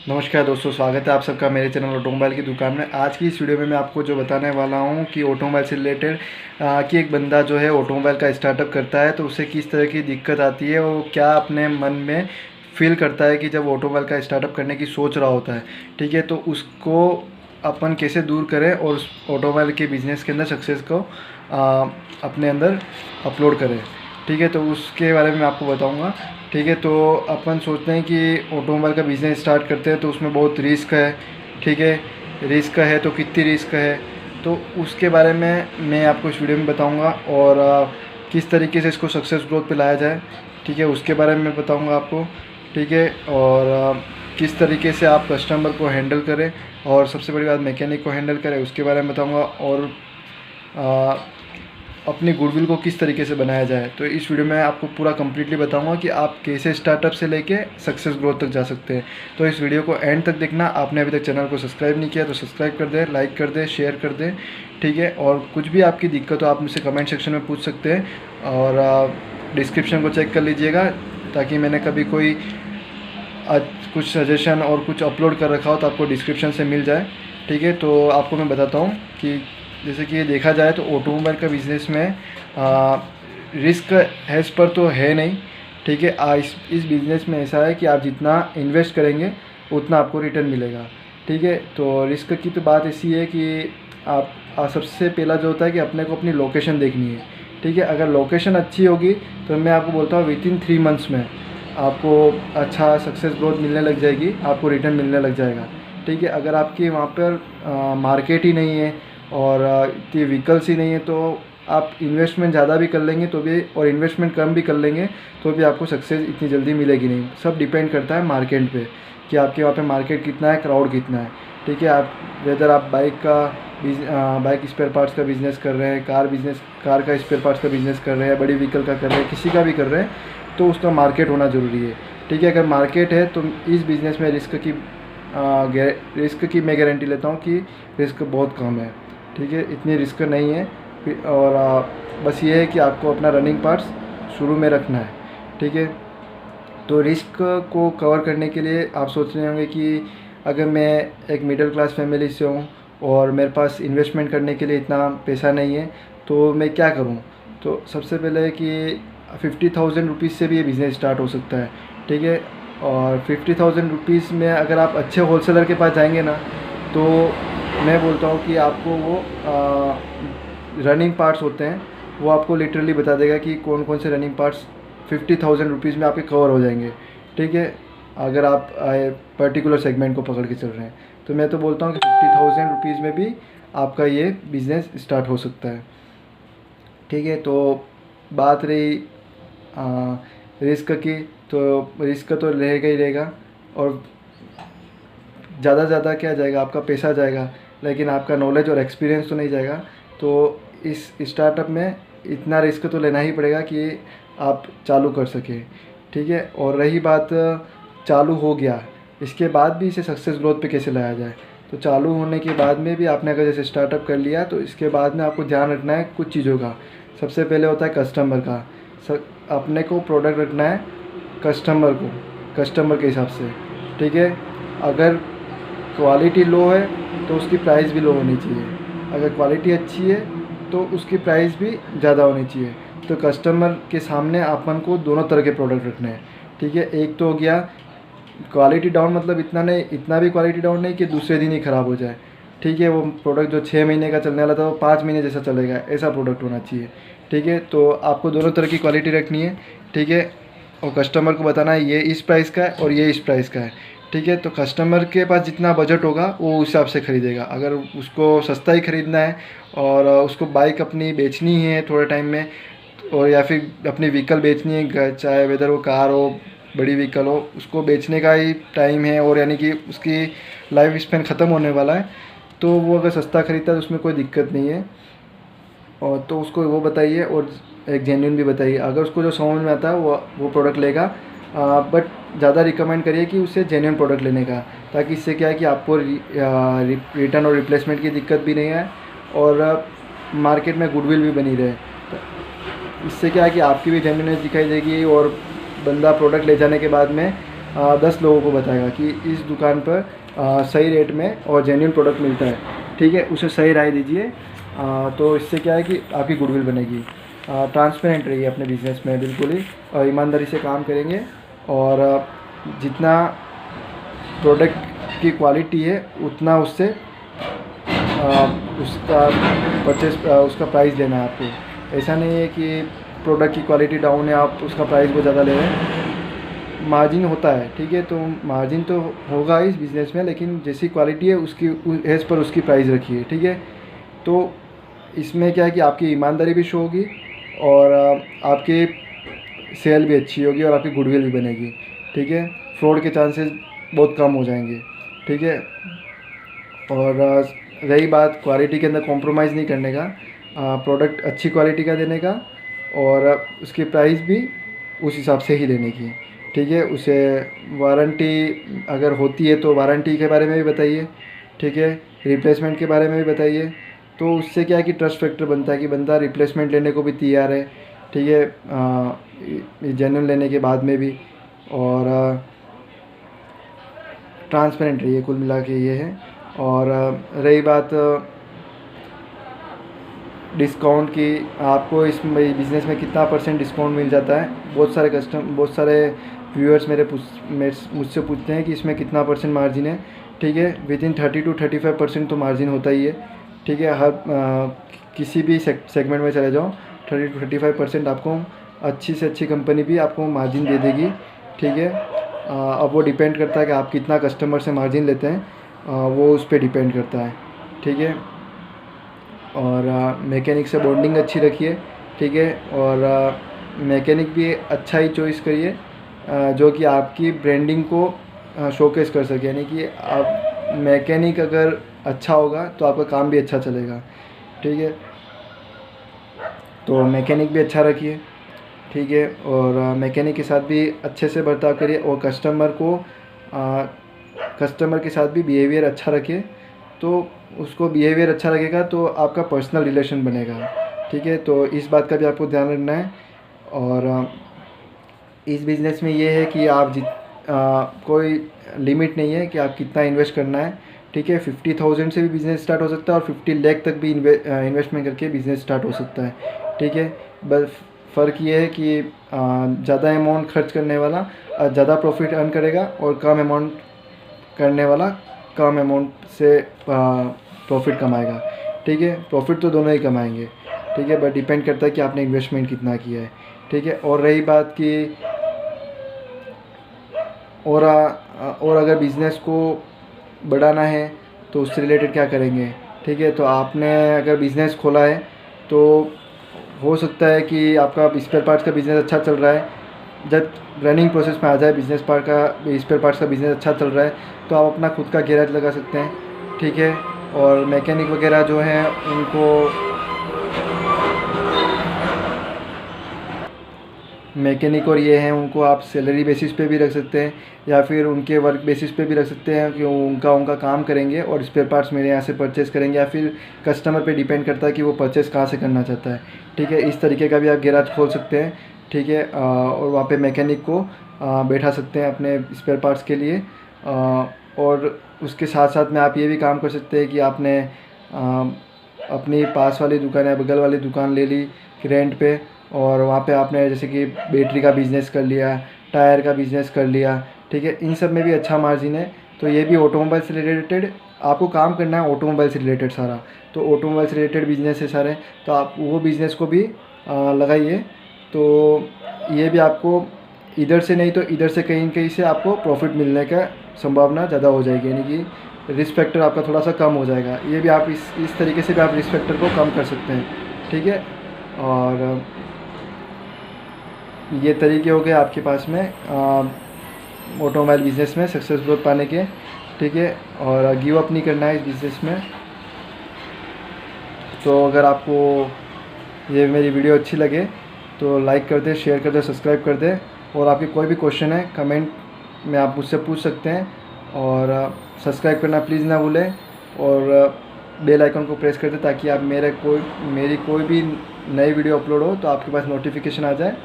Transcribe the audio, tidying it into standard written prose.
नमस्कार दोस्तों, स्वागत है आप सबका मेरे चैनल ऑटोमोबाइल की दुकान में। आज की इस वीडियो में मैं आपको जो बताने वाला हूं कि ऑटोमोबाइल से रिलेटेड कि एक बंदा जो है ऑटोमोबाइल का स्टार्टअप करता है तो उसे किस तरह की दिक्कत आती है और क्या अपने मन में फील करता है कि जब ऑटोमोबाइल का स्टार्टअप करने की सोच रहा होता है। ठीक है, तो उसको अपन कैसे दूर करें और उस ऑटोमोबाइल के बिज़नेस के अंदर सक्सेस को अपने अंदर अपलोड करें। ठीक है, तो उसके बारे में मैं आपको बताऊंगा। ठीक है, तो अपन सोचते हैं कि ऑटोमोबाइल का बिज़नेस स्टार्ट करते हैं तो उसमें बहुत रिस्क है। ठीक है, रिस्क है तो कितनी रिस्क है, तो उसके बारे में मैं आपको इस वीडियो में बताऊंगा और किस तरीके से इसको सक्सेस ग्रोथ पे लाया जाए। ठीक है, उसके बारे में मैं बताऊंगा आपको। ठीक है, और किस तरीके से आप कस्टमर को हैंडल करें और सबसे बड़ी बात मैकेनिक को हैंडल करें उसके बारे में बताऊंगा, और अपनी गुडविल को किस तरीके से बनाया जाए। तो इस वीडियो में आपको पूरा कंप्लीटली बताऊंगा कि आप कैसे स्टार्टअप से लेके सक्सेस ग्रोथ तक जा सकते हैं। तो इस वीडियो को एंड तक देखना। आपने अभी तक चैनल को सब्सक्राइब नहीं किया तो सब्सक्राइब कर दें, लाइक कर दें, शेयर कर दें। ठीक है, और कुछ भी आपकी दिक्कत हो आप मुझसे कमेंट सेक्शन में पूछ सकते हैं और डिस्क्रिप्शन को चेक कर लीजिएगा ताकि मैंने कभी कोई कुछ सजेशन और कुछ अपलोड कर रखा हो तो आपको डिस्क्रिप्शन से मिल जाए। ठीक है, तो आपको मैं बताता हूँ कि जैसे कि देखा जाए तो ऑटोमोबाइल का बिज़नेस में रिस्क हैज़ पर तो है नहीं। ठीक है, इस बिज़नेस में ऐसा है कि आप जितना इन्वेस्ट करेंगे उतना आपको रिटर्न मिलेगा। ठीक है, तो रिस्क की तो बात ऐसी है कि आप सबसे पहला जो होता है कि अपने को अपनी लोकेशन देखनी है। ठीक है, अगर लोकेशन अच्छी होगी तो मैं आपको बोलता हूँ विद इन 3 मंथ्स में आपको अच्छा सक्सेस ग्रोथ मिलने लग जाएगी, आपको रिटर्न मिलने लग जाएगा। ठीक है, अगर आपकी वहाँ पर मार्केट ही नहीं है और इतनी व्हीकल्स ही नहीं है तो आप इन्वेस्टमेंट ज़्यादा भी कर लेंगे तो भी, और इन्वेस्टमेंट कम भी कर लेंगे तो भी आपको सक्सेस इतनी जल्दी मिलेगी नहीं। सब डिपेंड करता है मार्केट पे कि आपके वहाँ पे मार्केट कितना है, क्राउड कितना है। ठीक है, आप वेदर आप बाइक स्पेयर पार्ट्स का बिज़नेस कर रहे हैं, कार का स्पेयर पार्ट्स का बिज़नेस कर रहे हैं, बड़ी व्हीकल का कर रहे हैं, किसी का भी कर रहे हैं, तो उसका मार्केट होना ज़रूरी है। ठीक है, अगर मार्केट है तो इस बिज़नेस में रिस्क की मैं गारंटी लेता हूँ कि रिस्क बहुत कम है। ठीक है, इतनी रिस्क नहीं है और बस ये है कि आपको अपना रनिंग पार्ट्स शुरू में रखना है। ठीक है, तो रिस्क को कवर करने के लिए आप सोच रहे होंगे कि अगर मैं एक मिडिल क्लास फैमिली से हूँ और मेरे पास इन्वेस्टमेंट करने के लिए इतना पैसा नहीं है तो मैं क्या करूँ। तो सबसे पहले कि 50,000 रुपीज़ से भी ये बिज़नेस स्टार्ट हो सकता है। ठीक है, और 50,000 रुपीज़ में अगर आप अच्छे होलसेलर के पास जाएंगे ना तो मैं बोलता हूँ कि आपको वो रनिंग पार्ट्स होते हैं वो आपको लिटरली बता देगा कि कौन कौन से रनिंग पार्ट्स 50,000 रुपीज़ में आपके कवर हो जाएंगे। ठीक है, अगर आप पर्टिकुलर सेगमेंट को पकड़ के चल रहे हैं तो मैं तो बोलता हूँ कि 50,000 रुपीज़ में भी आपका ये बिज़नेस स्टार्ट हो सकता है। ठीक है, तो बात रही रिस्क की, तो रिस्क तो रहेगा ही रहेगा और ज़्यादा से ज़्यादा क्या जाएगा, आपका पैसा जाएगा लेकिन आपका नॉलेज और एक्सपीरियंस तो नहीं जाएगा। तो इस स्टार्टअप में इतना रिस्क तो लेना ही पड़ेगा कि आप चालू कर सकें। ठीक है, और रही बात चालू हो गया इसके बाद भी इसे सक्सेस ग्रोथ पे कैसे लाया जाए, तो चालू होने के बाद में भी आपने अगर जैसे स्टार्टअप कर लिया तो इसके बाद में आपको ध्यान रखना है कुछ चीज़ों का। सबसे पहले होता है कस्टमर का। अपने को प्रोडक्ट रखना है कस्टमर के हिसाब से। ठीक है, अगर क्वालिटी लो है तो उसकी प्राइस भी लो होनी चाहिए, अगर क्वालिटी अच्छी है तो उसकी प्राइस भी ज़्यादा होनी चाहिए। तो कस्टमर के सामने अपन को दोनों तरह के प्रोडक्ट रखने हैं। ठीक है, एक तो हो गया क्वालिटी डाउन, मतलब इतना भी क्वालिटी डाउन नहीं कि दूसरे दिन ही ख़राब हो जाए। ठीक है, वो प्रोडक्ट जो 6 महीने का चलने वाला था वो 5 महीने जैसा चलेगा, ऐसा प्रोडक्ट होना चाहिए। ठीक है, तो आपको दोनों तरह की क्वालिटी रखनी है। ठीक है, और कस्टमर को बताना है ये इस प्राइस का है और ये इस प्राइस का है। ठीक है, तो कस्टमर के पास जितना बजट होगा वो उस हिसाब से ख़रीदेगा। अगर उसको सस्ता ही ख़रीदना है और उसको बाइक अपनी बेचनी है थोड़े टाइम में, और या फिर अपनी व्हीकल बेचनी है, चाहे वेदर वो कार हो बड़ी व्हीकल हो, उसको बेचने का ही टाइम है और यानी कि उसकी लाइफ स्पेन ख़त्म होने वाला है, तो वो अगर सस्ता ख़रीदता है तो उसमें कोई दिक्कत नहीं है। और तो उसको वो बताइए और एक जेन्युइन भी बताइए। अगर उसको जो समझ में आता है वो प्रोडक्ट लेगा, बट ज़्यादा रिकमेंड करिए कि उससे जेन्युइन प्रोडक्ट लेने का, ताकि इससे क्या है कि आपको रिटर्न और रिप्लेसमेंट की दिक्कत भी नहीं आए और मार्केट में गुडविल भी बनी रहे। तो इससे क्या है कि आपकी भी जेन्युइननेस दिखाई देगी और बंदा प्रोडक्ट ले जाने के बाद में 10 लोगों को बताएगा कि इस दुकान पर सही रेट में और जेन्युइन प्रोडक्ट मिलता है, ठीक है, उसे सही राय दीजिए। तो इससे क्या है कि आपकी गुडविल बनेगी। ट्रांसपेरेंट रहिए अपने बिज़नेस में बिल्कुल ही, और ईमानदारी से काम करेंगे, और जितना प्रोडक्ट की क्वालिटी है उतना उससे उसका उसका प्राइस लेना है आपको। ऐसा नहीं है कि प्रोडक्ट की क्वालिटी डाउन है आप उसका प्राइस बहुत ज़्यादा ले रहे हैं। मार्जिन होता है, ठीक है, तो मार्जिन तो होगा इस बिज़नेस में, लेकिन जैसी क्वालिटी है उसकी एज पर उसकी प्राइस रखिए, ठीक है। तो इसमें क्या है कि आपकी ईमानदारी भी शो होगी, और आपकी सेल भी अच्छी होगी, और आपकी गुडविल भी बनेगी, ठीक है। फ्रॉड के चांसेस बहुत कम हो जाएंगे, ठीक है। और रही बात क्वालिटी के अंदर कॉम्प्रोमाइज़ नहीं करने का, प्रोडक्ट अच्छी क्वालिटी का देने का, और उसकी प्राइस भी उस हिसाब से ही लेने की, ठीक है। उसे वारंटी अगर होती है तो वारंटी के बारे में भी बताइए, ठीक है, रिप्लेसमेंट के बारे में भी बताइए। तो उससे क्या है कि ट्रस्ट फैक्टर बनता है कि बंदा रिप्लेसमेंट लेने को भी तैयार है, ठीक है, जेन्युइन लेने के बाद में भी। और ट्रांसपेरेंट रहिए, कुल मिला के ये है। और रही बात डिस्काउंट की, आपको इस बिज़नेस में कितना % डिस्काउंट मिल जाता है। बहुत सारे व्यूअर्स मुझसे पूछते हैं कि इसमें कितना % मार्जिन है, ठीक है। विदिन 30 to 35% तो मार्जिन होता ही है, ठीक है। हर किसी भी सेगमेंट में चले जाओ, 30 to 35% आपको अच्छी से अच्छी कंपनी भी आपको मार्जिन दे देगी, ठीक है। अब वो डिपेंड करता है कि आप कितना कस्टमर से मार्जिन लेते हैं, वो उस पर डिपेंड करता है, ठीक है। और मैकेनिक से बॉन्डिंग अच्छी रखिए, ठीक है। और मैकेनिक भी अच्छा ही चॉइस करिए, जो कि आपकी ब्रांडिंग को शोकेस कर सके, यानी कि आप मैकेनिक अगर अच्छा होगा तो आपका काम भी अच्छा चलेगा, ठीक है। तो मैकेनिक भी अच्छा रखिए, ठीक है। और मैकेनिक के साथ भी अच्छे से बर्ताव करिए, और कस्टमर के साथ भी बिहेवियर अच्छा रखिए। तो उसको बिहेवियर अच्छा लगेगा तो आपका पर्सनल रिलेशन बनेगा, ठीक है। तो इस बात का भी आपको ध्यान रखना है। और इस बिज़नेस में ये है कि आप कोई लिमिट नहीं है कि आप कितना इन्वेस्ट करना है, ठीक है। 50,000 से भी बिज़नेस स्टार्ट हो सकता है, और 50 लाख तक भी इन्वेस्टमेंट करके बिज़नेस स्टार्ट हो सकता है, ठीक है। बस फ़र्क ये है कि ज़्यादा अमाउंट खर्च करने वाला ज़्यादा प्रॉफिट अर्न करेगा, और कम अमाउंट करने वाला कम अमाउंट से प्रॉफिट कमाएगा, ठीक है। प्रॉफिट तो दोनों ही कमाएंगे, ठीक है, बट डिपेंड करता है कि आपने इन्वेस्टमेंट कितना किया है, ठीक है। और रही बात कि और अगर बिज़नेस को बढ़ाना है तो उससे रिलेटेड क्या करेंगे, ठीक है। तो आपने अगर बिज़नेस खोला है तो हो सकता है कि आपका स्पेयर पार्ट्स का बिज़नेस अच्छा चल रहा है। जब रनिंग प्रोसेस में आ जाए स्पेयर पार्ट्स का बिज़नेस अच्छा चल रहा है, तो आप अपना खुद का गैराज लगा सकते हैं, ठीक है। और मैकेनिक वगैरह जो हैं उनको मैकेनिक और ये हैं उनको आप सैलरी बेसिस पे भी रख सकते हैं, या फिर उनके वर्क बेसिस पे भी रख सकते हैं कि उनका काम करेंगे और स्पेयर पार्ट्स मेरे यहाँ से परचेज़ करेंगे, या फिर कस्टमर पे डिपेंड करता है कि वो परचेज़ कहाँ से करना चाहता है, ठीक है। इस तरीके का भी आप गैराज खोल सकते हैं, ठीक है। और वहाँ पे मैकेनिक को बैठा सकते हैं अपने स्पेयर पार्ट्स के लिए। और उसके साथ साथ में आप ये भी काम कर सकते हैं कि आपने अपनी पास वाली दुकान या बगल वाली दुकान ले ली रेंट पे, और वहाँ पे आपने जैसे कि बैटरी का बिज़नेस कर लिया, टायर का बिज़नेस कर लिया, ठीक है। इन सब में भी अच्छा मार्जिन है। तो ये भी ऑटोमोबाइल से रिलेटेड आपको काम करना है, ऑटोमोबाइल से रिलेटेड सारा, तो ऑटोमोबाइल से रिलेटेड बिज़नेस है सारे, तो आप वो बिज़नेस को भी लगाइए। तो ये भी आपको इधर से नहीं तो इधर से कहीं न कहीं से आपको प्रॉफिट मिलने का संभावना ज़्यादा हो जाएगी, यानी कि रिस्क फैक्टर आपका थोड़ा सा कम हो जाएगा। ये भी आप इस तरीके से भी आप रिस्क फैक्टर को कम कर सकते हैं, ठीक है। और ये तरीके हो गए आपके पास में ऑटोमोबाइल बिज़नेस में सक्सेस ग्रोथ पाने के, ठीक है। और गिव अप नहीं करना है इस बिज़नेस में। तो अगर आपको ये मेरी वीडियो अच्छी लगे तो लाइक कर दें, शेयर कर दें, सब्सक्राइब कर दें। और आपके कोई भी क्वेश्चन है कमेंट में आप मुझसे पूछ सकते हैं। और सब्सक्राइब करना प्लीज़ ना भूलें, और बेल आइकन को प्रेस कर दें ताकि आप मेरी कोई भी नई वीडियो अपलोड हो तो आपके पास नोटिफिकेशन आ जाए।